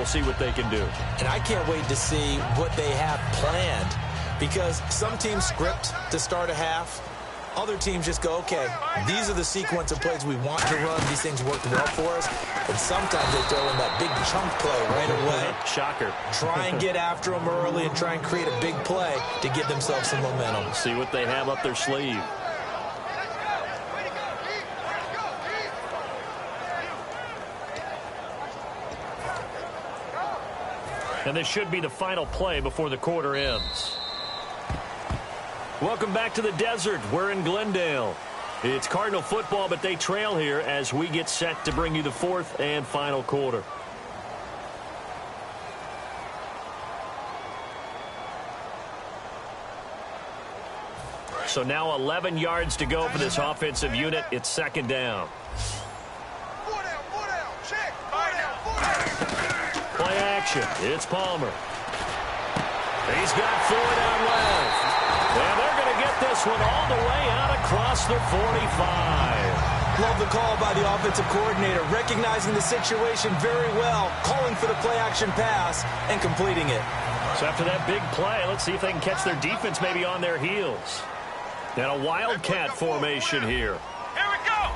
we'll see what they can do. And I can't wait to see what they have planned, because some teams script to start a half. Other teams just go, okay, these are the sequence of plays we want to run. These things work well for us. And sometimes they throw in that big chunk play right away. Shocker. Try and get after them early and try and create a big play to give themselves some momentum. See what they have up their sleeve. And this should be the final play before the quarter ends. Welcome back to the desert. We're in Glendale. It's Cardinal football, but they trail here as we get set to bring you the fourth and final quarter. So now 11 yards to go for this offensive unit. It's second down. Play action. It's Palmer. He's got 4 down left. And they're going to get this one all the way out across the 45. Love the call by the offensive coordinator, recognizing the situation very well, calling for the play-action pass, and completing it. So after that big play, let's see if they can catch their defense maybe on their heels. And a Wildcat formation here. Here we go.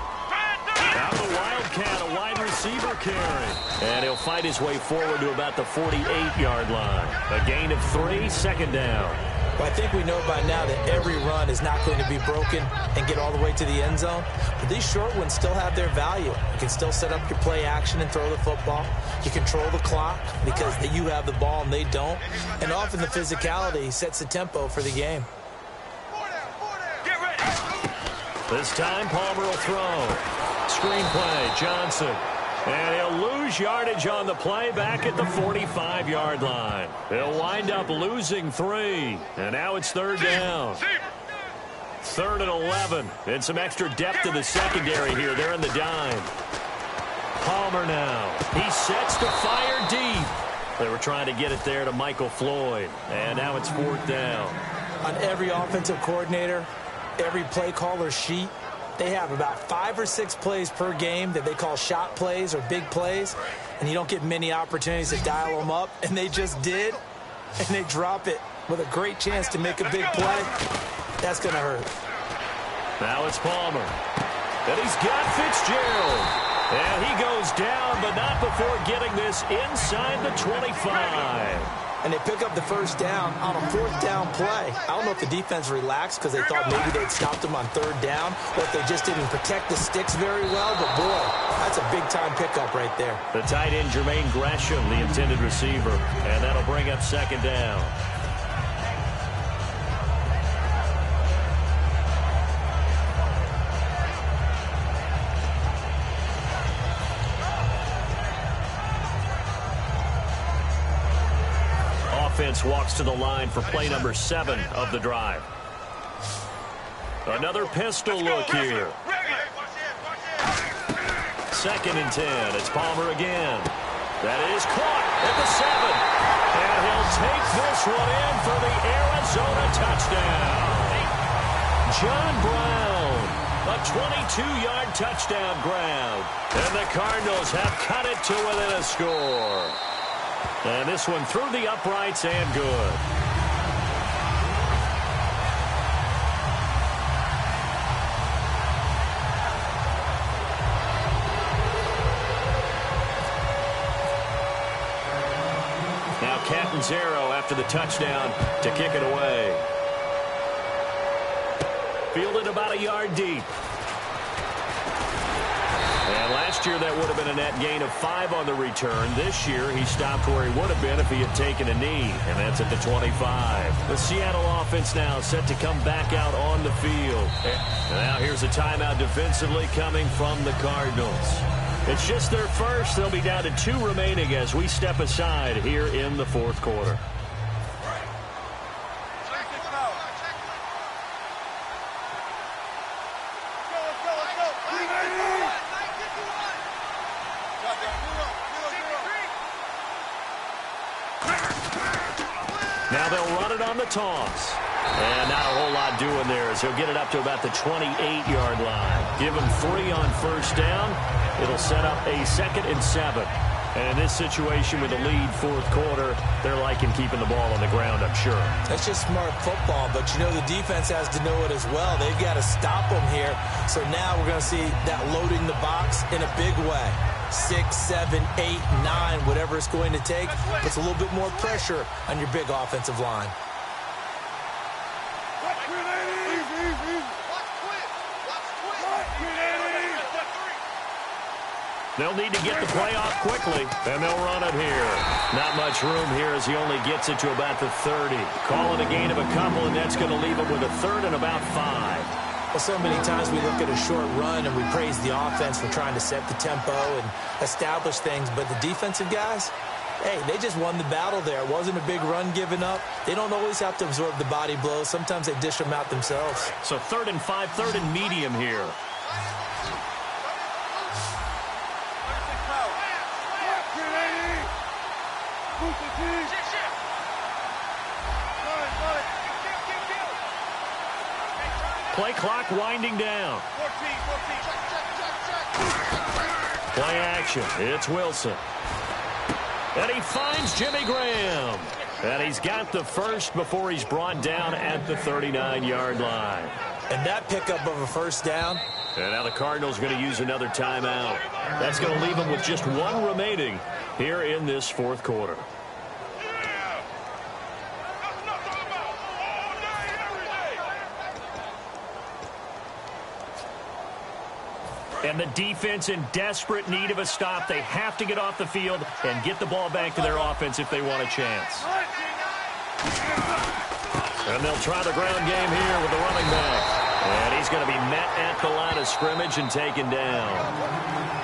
Now the Wildcat, a wide receiver carry. And he'll fight his way forward to about the 48-yard line. A gain of 3, second down. Well, I think we know by now that every run is not going to be broken and get all the way to the end zone. But these short ones still have their value. You can still set up your play action and throw the football. You control the clock because you have the ball and they don't. And often the physicality sets the tempo for the game. Get ready. This time Palmer will throw. Screenplay, Johnson. And he'll lose yardage on the play back at the 45-yard line. He'll wind up losing 3. And now it's third down. 3rd and 11. And some extra depth to the secondary here. They're in the dime. Palmer now. He sets to fire deep. They were trying to get it there to Michael Floyd. And now it's 4th down. On every offensive coordinator, every play caller sheet, they have about 5 or 6 plays per game that they call shot plays or big plays, and you don't get many opportunities to dial them up, and they just did, and they drop it with a great chance to make a big play. That's going to hurt. Now it's Palmer. And he's got Fitzgerald. And he goes down, but not before getting this inside the 25. And they pick up the first down on a 4th down play. I don't know if the defense relaxed because they thought maybe they'd stopped them on 3rd down, or if they just didn't protect the sticks very well. But, boy, that's a big-time pickup right there. The tight end, Jermaine Gresham, the intended receiver. And that'll bring up second down. Offense walks to the line for play number 7 of the drive. Another pistol look here. 2nd and 10. It's Palmer again. That is caught at the 7. And he'll take this one in for the Arizona touchdown. John Brown, a 22-yard touchdown grab. And the Cardinals have cut it to within a score. And this one through the uprights and good. Now Catanzaro after the touchdown to kick it away. Fielded about a yard deep. And last year that would have been a net gain of 5 on the return. This year he stopped where he would have been if he had taken a knee, and that's at the 25. The Seattle offense now set to come back out on the field. And now here's a timeout defensively coming from the Cardinals. It's just their first. They'll be down to 2 remaining as we step aside here in the 4th quarter. Now they'll run it on the toss. And not a whole lot doing there as he'll get it up to about the 28-yard line. Give him 3 on first down. It'll set up a 2nd and 7. And in this situation with the lead fourth quarter, they're liking keeping the ball on the ground, I'm sure. That's just smart football, but you know the defense has to know it as well. They've got to stop them here. So now we're going to see that loading the box in a big way. 6, 7, 8, 9, whatever it's going to take, puts a little bit more pressure on your big offensive line. They'll need to get the play off quickly, and they'll run it here. Not much room here as he only gets it to about the 30. Calling a gain of a couple, and that's going to leave him with a third and about 5. Well, so many times we look at a short run and we praise the offense for trying to set the tempo and establish things, but the defensive guys, hey, they just won the battle there. It wasn't a big run given up. They don't always have to absorb the body blows. Sometimes they dish them out themselves. So 3rd and 5, 3rd and medium here. Play clock winding down. Play action. It's Wilson. And he finds Jimmy Graham. And he's got the first before he's brought down at the 39-yard line. And that pickup of a first down. And now the Cardinals are going to use another timeout. That's going to leave them with just one remaining here in this fourth quarter. And the defense in desperate need of a stop. They have to get off the field and get the ball back to their offense if they want a chance. And they'll try the ground game here with the running back. And he's going to be met at the line of scrimmage and taken down.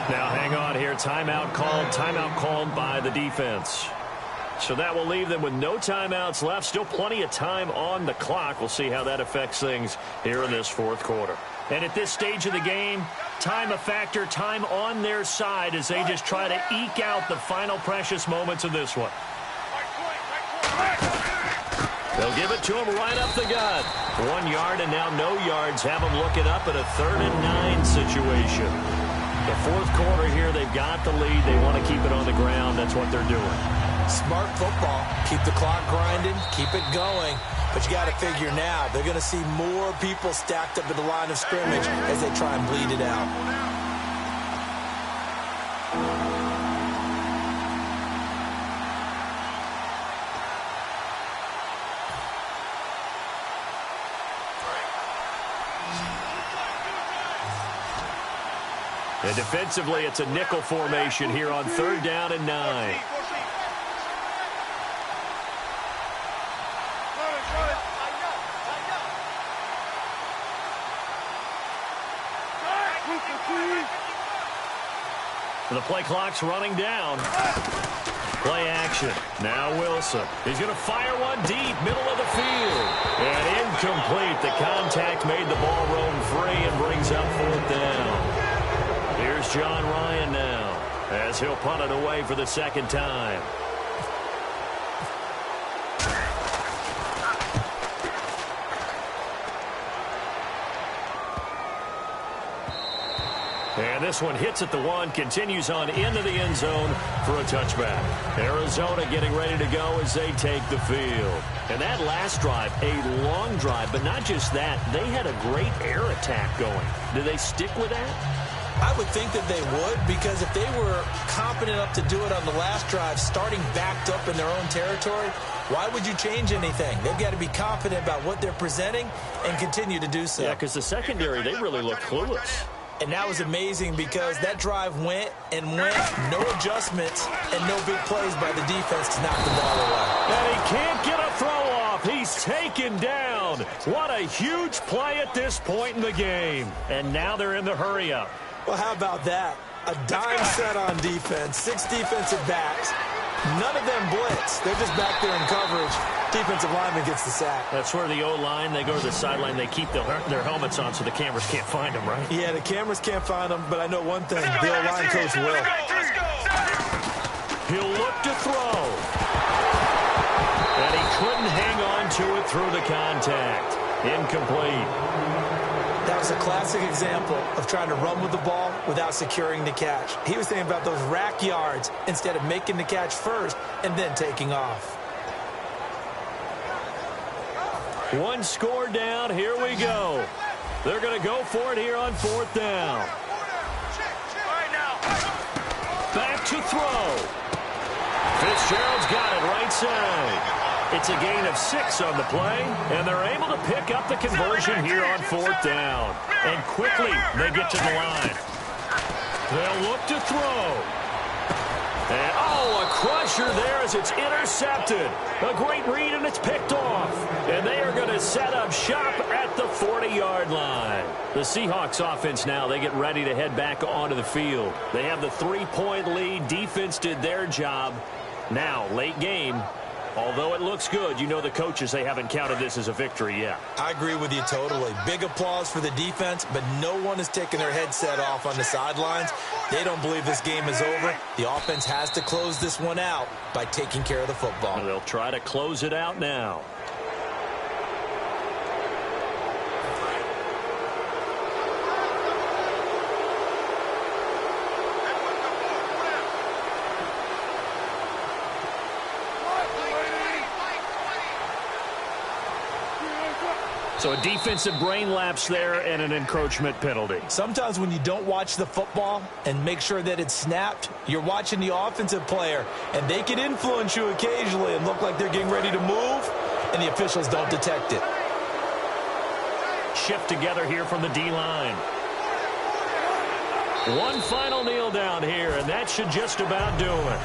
Now hang on here. Timeout called by the defense. So that will leave them with no timeouts left. Still plenty of time on the clock. We'll see how that affects things here in this fourth quarter. And at this stage of the game, time a factor, time on their side as they just try to eke out the final precious moments of this one. They'll give it to him right up the gut. 1 yard and now no yards. Have him looking up at a 3rd and 9 situation. The fourth quarter here, they've got the lead. They want to keep it on the ground. That's what they're doing. Smart football. Keep the clock grinding. Keep it going. But you got to figure now, they're going to see more people stacked up at the line of scrimmage as they try and bleed it out. And defensively, it's a nickel formation here on 3rd down and 9. The play clock's running down. Play action. Now Wilson. He's going to fire one deep, middle of the field. And incomplete. The contact made the ball roam free and brings up 4th down. Here's John Ryan now as he'll punt it away for the second time. And this one hits at the 1, continues on into the end zone for a touchback. Arizona getting ready to go as they take the field. And that last drive, a long drive, but not just that. They had a great air attack going. Do they stick with that? I would think that they would, because if they were competent enough to do it on the last drive, starting backed up in their own territory, why would you change anything? They've got to be confident about what they're presenting and continue to do so. Yeah, because the secondary, they really look clueless. And that was amazing because that drive went and went, no adjustments and no big plays by the defense to knock the ball away. And he can't get a throw off. He's taken down. What a huge play at this point in the game. And now they're in the hurry up. Well, how about that? A dime set on defense, 6 defensive backs. None of them blitz. They're just back there in coverage. Defensive lineman gets the sack. That's where the O-line, they go to the sideline, they keep their helmets on so the cameras can't find them, right? Yeah, the cameras can't find them, but I know one thing. The O-line coach will. He'll look to throw. And he couldn't hang on to it through the contact. Incomplete. That was a classic example of trying to run with the ball without securing the catch. He was thinking about those rack yards instead of making the catch first and then taking off. One score down. Here we go. They're going to go for it here on 4th down. Back to throw. Fitzgerald's got it right side. It's a gain of 6 on the play, and they're able to pick up the conversion here on 4th down. And quickly, they get to the line. They'll look to throw. And, a crusher there as it's intercepted. A great read, and it's picked off. And they are going to set up shop at the 40-yard line. The Seahawks offense now, they get ready to head back onto the field. They have the 3-point lead. Defense did their job. Now, late game. Although it looks good, you know the coaches, they haven't counted this as a victory yet. I agree with you totally. Big applause for the defense, but no one is taking their headset off on the sidelines. They don't believe this game is over. The offense has to close this one out by taking care of the football. They'll try to close it out now. So a defensive brain lapse there and an encroachment penalty. Sometimes when you don't watch the football and make sure that it's snapped, you're watching the offensive player, and they can influence you occasionally and look like they're getting ready to move, and the officials don't detect it. Shift together here from the D-line. One final kneel down here, and that should just about do it.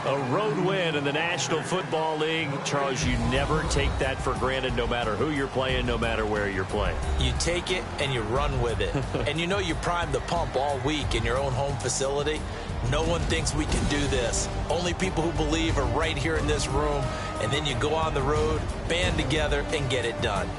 A road win in the National Football League. Charles, you never take that for granted no matter who you're playing, no matter where you're playing. You take it and you run with it. And you know you primed the pump all week in your own home facility. No one thinks we can do this. Only people who believe are right here in this room. And then you go on the road, band together, and get it done.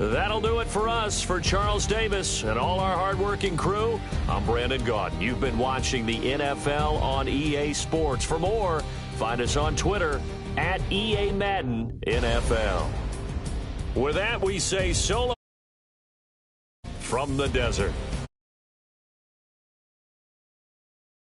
That'll do it for us. For Charles Davis and all our hardworking crew, I'm Brandon Gaudin. You've been watching the NFL on EA Sports. For more, find us on Twitter at EA Madden NFL. With that, we say so long from the desert.